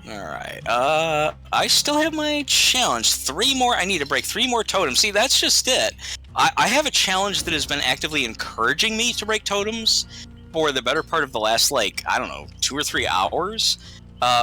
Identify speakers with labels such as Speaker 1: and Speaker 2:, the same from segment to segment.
Speaker 1: Alright, I still have my challenge. 3 more, I need to break 3 more totems. See, that's just it. I have a challenge that has been actively encouraging me to break totems for the better part of the last, like, I don't know, 2 or 3 hours.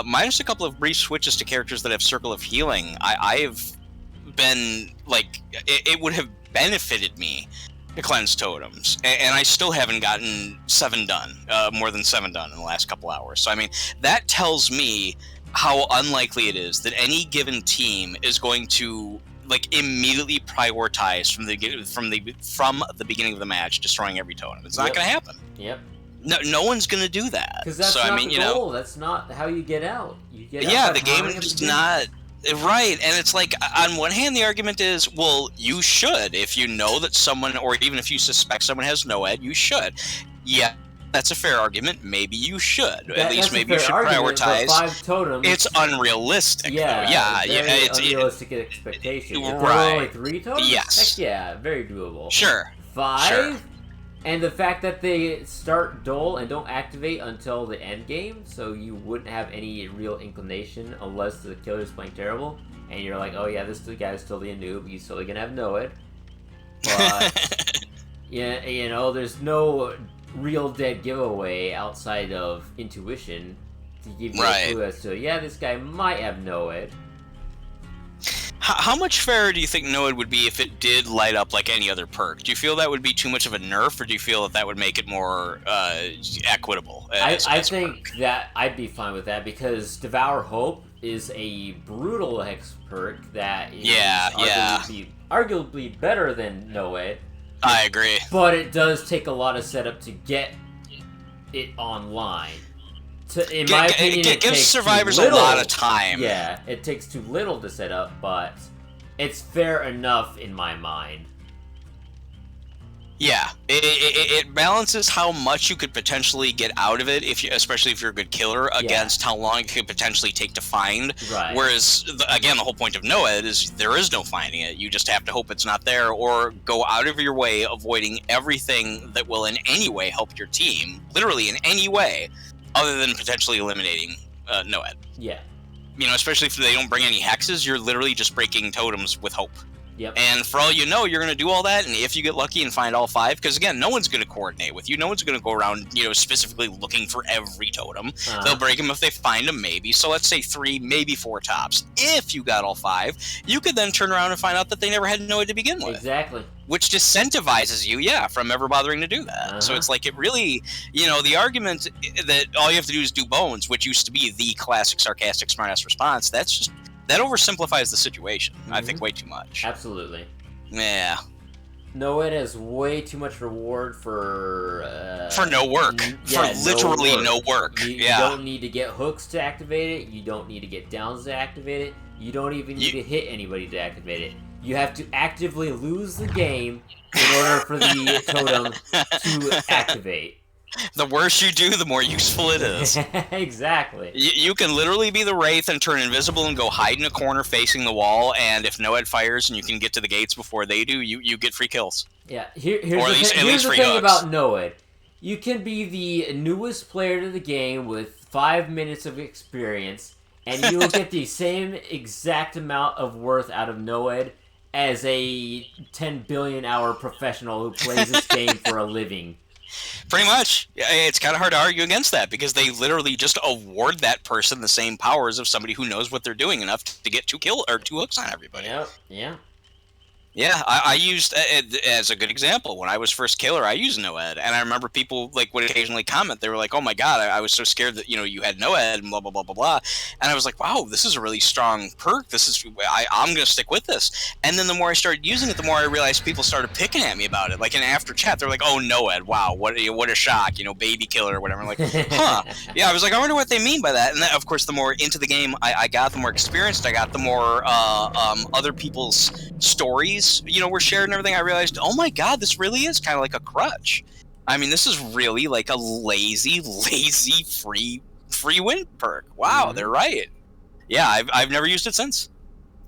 Speaker 1: Minus a couple of brief switches to characters that have Circle of Healing, I've been, like, it would have benefited me to cleanse totems, and I still haven't gotten 7 done, more than 7 done in the last couple hours. So, I mean, that tells me how unlikely it is that any given team is going to like immediately prioritize from the beginning of the match destroying every totem. It's not going to happen.
Speaker 2: Yep.
Speaker 1: No one's going to do that.
Speaker 2: Because that's not the goal. That's not how you get out. You get out.
Speaker 1: Yeah, the game is not right. And it's like, on one hand, the argument is, well, you should. If you know that someone, or even if you suspect someone has NOED, you should. Yeah. That's a fair argument. Maybe you should. At least maybe you should prioritize.
Speaker 2: 5 totems.
Speaker 1: It's unrealistic.
Speaker 2: Yeah,
Speaker 1: though.
Speaker 2: It's unrealistic expectation. If there
Speaker 1: right.
Speaker 2: were only 3 totems,
Speaker 1: yes.
Speaker 2: Heck yeah, very doable.
Speaker 1: Sure.
Speaker 2: 5,
Speaker 1: sure.
Speaker 2: And the fact that they start dull and don't activate until the end game, so you wouldn't have any real inclination unless the killer's playing terrible, and you're like, oh yeah, this guy's totally a noob. He's totally gonna have NOED. But yeah, you know, there's no real dead giveaway outside of intuition to give you a clue as to, yeah, this guy might have NOED.
Speaker 1: How much fairer do you think NOED would be if it did light up like any other perk? Do you feel that would be too much of a nerf, or do you feel that that would make it more equitable?
Speaker 2: I think that I'd be fine with that, because Devour Hope is a brutal hex perk that is arguably better than NOED.
Speaker 1: I agree.
Speaker 2: But it does take a lot of setup to get it online. In my opinion, it gives
Speaker 1: survivors a lot of time.
Speaker 2: Yeah, it takes too little to set up, but it's fair enough in my mind.
Speaker 1: Yeah, it balances how much you could potentially get out of it, especially if you're a good killer, against how long it could potentially take to find.
Speaker 2: Right.
Speaker 1: Whereas, again, the whole point of NOED is there is no finding it. You just have to hope it's not there, or go out of your way avoiding everything that will in any way help your team, literally in any way, other than potentially eliminating NOED.
Speaker 2: Yeah.
Speaker 1: You know, especially if they don't bring any hexes, you're literally just breaking totems with hope.
Speaker 2: Yep.
Speaker 1: And for all you know, you're going to do all that, and if you get lucky and find all 5, because again, no one's going to coordinate with you. No one's going to go around, you know, specifically looking for every totem. They'll break them if they find them, maybe. So let's say 3, maybe 4 tops. If you got all 5, you could then turn around and find out that they never had NOED to begin with.
Speaker 2: Exactly.
Speaker 1: Which disincentivizes you, from ever bothering to do that. So it's like, it really, you know, the argument that all you have to do is do bones, which used to be the classic sarcastic smartass response, that oversimplifies the situation, I think, way too much.
Speaker 2: Absolutely.
Speaker 1: Yeah.
Speaker 2: NOED has way too much reward for
Speaker 1: no work. For literally no work.
Speaker 2: You don't need to get hooks to activate it. You don't need to get downs to activate it. You don't even need to hit anybody to activate it. You have to actively lose the game in order for the totem to activate.
Speaker 1: The worse you do, the more useful it is.
Speaker 2: Exactly.
Speaker 1: You can literally be the Wraith and turn invisible and go hide in a corner facing the wall, and if NOED fires and you can get to the gates before they do, you get free kills.
Speaker 2: Yeah, here's the thing about NOED. You can be the newest player to the game with 5 minutes of experience, and you will get the same exact amount of worth out of NOED as a 10 billion hour professional who plays this game for a living.
Speaker 1: Pretty much. It's kind of hard to argue against that, because they literally just award that person the same powers of somebody who knows what they're doing enough to get 2 hooks on everybody.
Speaker 2: Yep. Yeah.
Speaker 1: Yeah, I used, as a good example, when I was first killer, I used NOED, and I remember people would occasionally comment. They were like, "Oh my god, I was so scared that you had NOED and blah blah blah blah blah," and I was like, "Wow, this is a really strong perk. I'm gonna stick with this." And then the more I started using it, the more I realized people started picking at me about it. Like in after chat, they're like, "Oh, NOED, wow, what a shock, baby killer or whatever." I'm like, huh? Yeah, I was like, I wonder what they mean by that. And then, of course, the more into the game I got, the more experienced I got, the more other people's stories were shared and everything. I realized, oh my god, this really is kind of like a crutch. I mean, this is really like a lazy free win perk. Wow, they're right. Yeah, I've never used it since.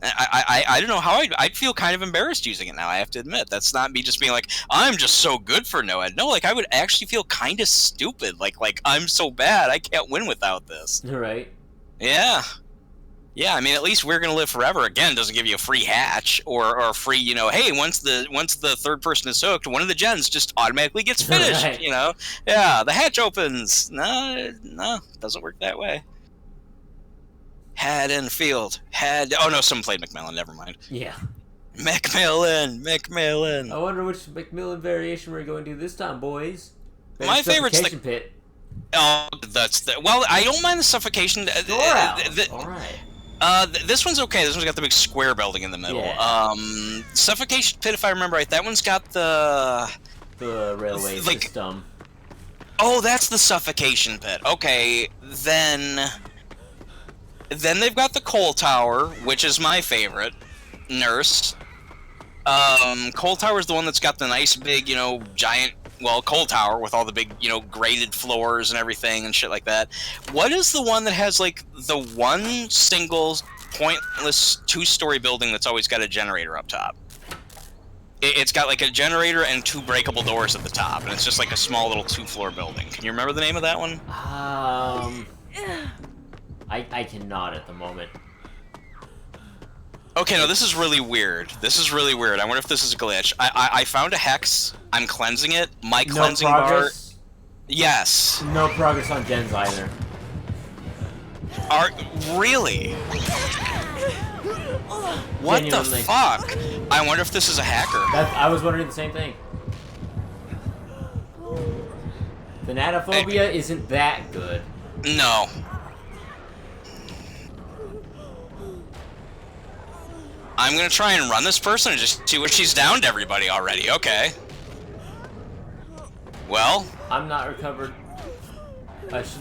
Speaker 1: I don't know how I'd feel kind of embarrassed using it now, I have to admit. That's not me just being like, I'm just so good for NOED. No, I would actually feel kind of stupid. Like I'm so bad, I can't win without this.
Speaker 2: Right.
Speaker 1: Yeah. Yeah, I mean, at least We're Gonna Live Forever again doesn't give you a free hatch or a free, hey, once the third person is hooked, one of the gens just automatically gets finished.
Speaker 2: Right.
Speaker 1: Yeah, the hatch opens. No, no, doesn't work that way. Haddonfield, oh no, someone played Macmillan. Never mind.
Speaker 2: Yeah.
Speaker 1: Macmillan.
Speaker 2: I wonder which Macmillan variation we're going to do this time, boys. Maybe
Speaker 1: My favorite's
Speaker 2: Suffocation Pit.
Speaker 1: well, I don't mind the suffocation.
Speaker 2: Storehouse. All right.
Speaker 1: This one's okay. This one's got the big square building in the middle.
Speaker 2: Yeah.
Speaker 1: Suffocation Pit, if I remember right, that one's got the
Speaker 2: railway system.
Speaker 1: Oh, that's the Suffocation Pit. Okay, then they've got the coal tower, which is my favorite. Nurse. Coal tower is the one that's got the nice big, giant. Well, coal tower with all the big, graded floors and everything and shit like that. What is the one that has, like, the one single pointless two-story building that's always got a generator up top? It's got, like, a generator and two breakable doors at the top, and it's just, like, a small little two-floor building. Can you remember the name of that one?
Speaker 2: I cannot at the moment.
Speaker 1: Okay, no, this is really weird. I wonder if this is a glitch. I found a hex. I'm cleansing it. My cleansing bar... Yes.
Speaker 2: No progress on gens either.
Speaker 1: Really? What
Speaker 2: Genuinely.
Speaker 1: the fuck? I wonder if this is a hacker.
Speaker 2: I was wondering the same thing. Thanatophobia isn't that good.
Speaker 1: No. I'm gonna try and run this person and just see what she's downed everybody already. Okay. Well.
Speaker 2: I'm not recovered.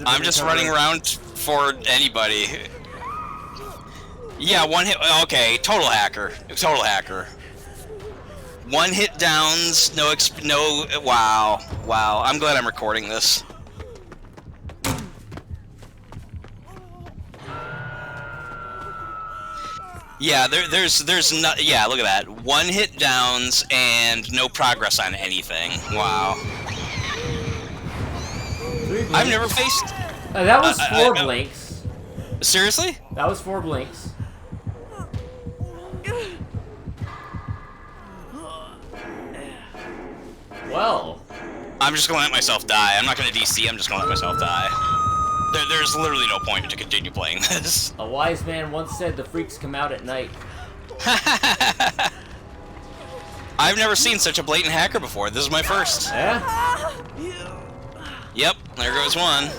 Speaker 1: I'm just running around for anybody. Yeah, one hit. Okay, total hacker. Total hacker. One hit downs. No. Wow. Wow. I'm glad I'm recording this. Yeah, there's not. Yeah, look at that. One hit downs and no progress on anything. Wow. I've never faced.
Speaker 2: That was 4 blinks.
Speaker 1: Seriously?
Speaker 2: That was 4 blinks. Well.
Speaker 1: I'm just gonna let myself die. I'm not gonna DC. I'm just gonna let myself die. There's literally no point to continue playing this.
Speaker 2: A wise man once said the freaks come out at night.
Speaker 1: I've never seen such a blatant hacker before. This is my first.
Speaker 2: Yeah?
Speaker 1: Yep, there goes one.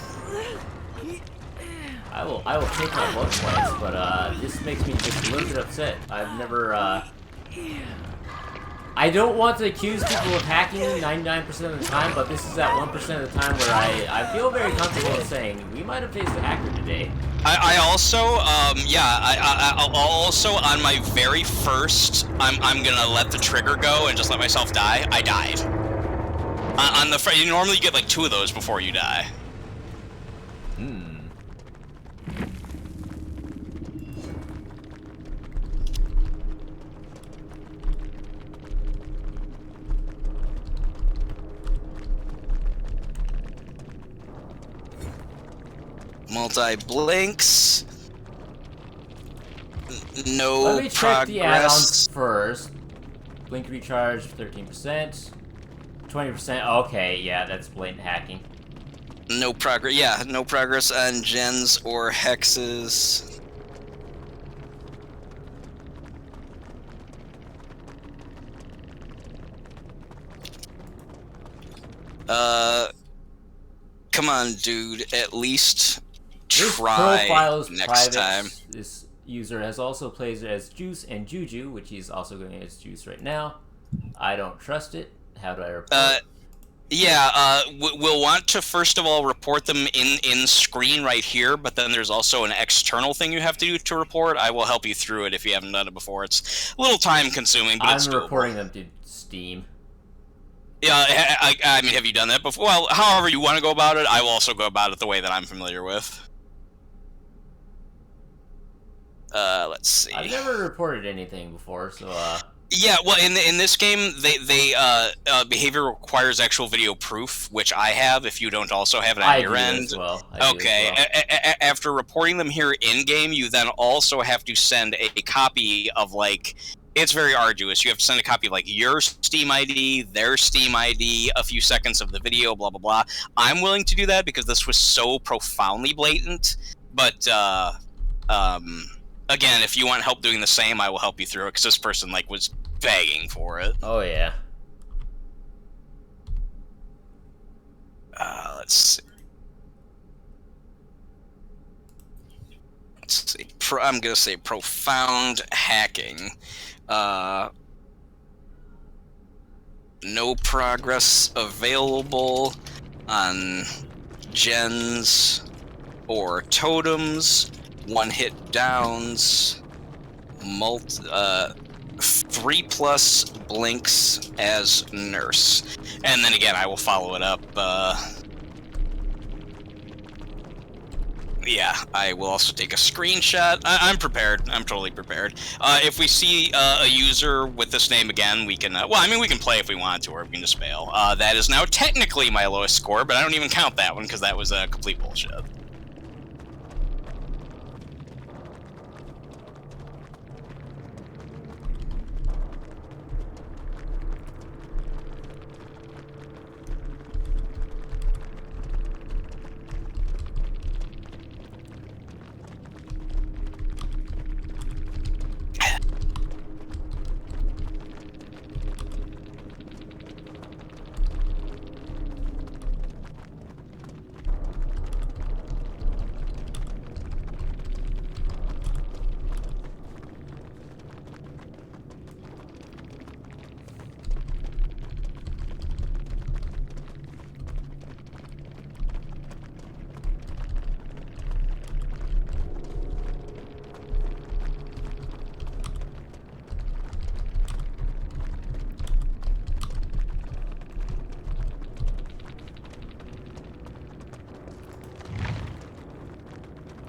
Speaker 2: I will take my blood points, but this makes me just a little bit upset. I've never I don't want to accuse people of hacking 99% of the time, but this is that 1% of the time where I feel very comfortable in saying we might have faced a hacker today.
Speaker 1: I also, I'll also on my very first, I'm gonna let the trigger go and just let myself die. I died. On the you normally get like 2 of those before you die. Multi-blinks. No
Speaker 2: Let me check
Speaker 1: progress.
Speaker 2: the add-ons first. Blink recharge, 13%. 20%. Okay, yeah, that's blatant hacking.
Speaker 1: No progress. Yeah, no progress on gens or hexes. Come on, dude. At least try
Speaker 2: profile is
Speaker 1: next
Speaker 2: private.
Speaker 1: time.
Speaker 2: This user has also played as Juice and Juju, which he's also going as Juice right now. I don't trust it. How do I report?
Speaker 1: Yeah, we'll want to first of all report them in screen right here, but then there's also an external thing you have to do to report. I will help you through it if you haven't done it before. It's a little time consuming, but it's doable.
Speaker 2: I'm reporting them to Steam.
Speaker 1: Yeah, I mean, have you done that before? Well, however you want to go about it, I will also go about it the way that I'm familiar with. Let's see.
Speaker 2: I've never reported anything before, so
Speaker 1: Yeah, well, in this game, behavior requires actual video proof, which I have. If you don't also have it on
Speaker 2: I
Speaker 1: your
Speaker 2: do
Speaker 1: end,
Speaker 2: as well. I do as
Speaker 1: okay.
Speaker 2: well.
Speaker 1: After reporting them here in game, you then also have to send a copy of like. It's very arduous. You have to send a copy of like your Steam ID, their Steam ID, a few seconds of the video, blah blah blah. I'm willing to do that because this was so profoundly blatant, but um again, if you want help doing the same, I will help you through it because this person like was begging for it.
Speaker 2: Oh yeah.
Speaker 1: Let's see. Let's see. I'm gonna say profound hacking. No progress available on gens or totems. One hit downs. 3+ blinks as nurse, and then again I will follow it up. Yeah, I will also take a screenshot. I'm prepared. I'm totally prepared. If we see a user with this name again, we can. Well, I mean, we can play if we want to, or we can just fail. That is now technically my lowest score, but I don't even count that one because that was complete bullshit.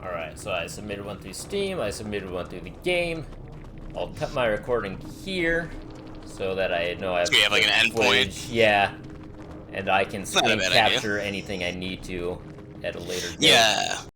Speaker 2: Alright, so I submitted one through Steam, I submitted one through the game. I'll cut my recording here so that I know I have,
Speaker 1: So you have like an endpoint.
Speaker 2: Yeah, and I can
Speaker 1: Not a
Speaker 2: screen
Speaker 1: bad
Speaker 2: capture anything I need to at a later date.
Speaker 1: Yeah.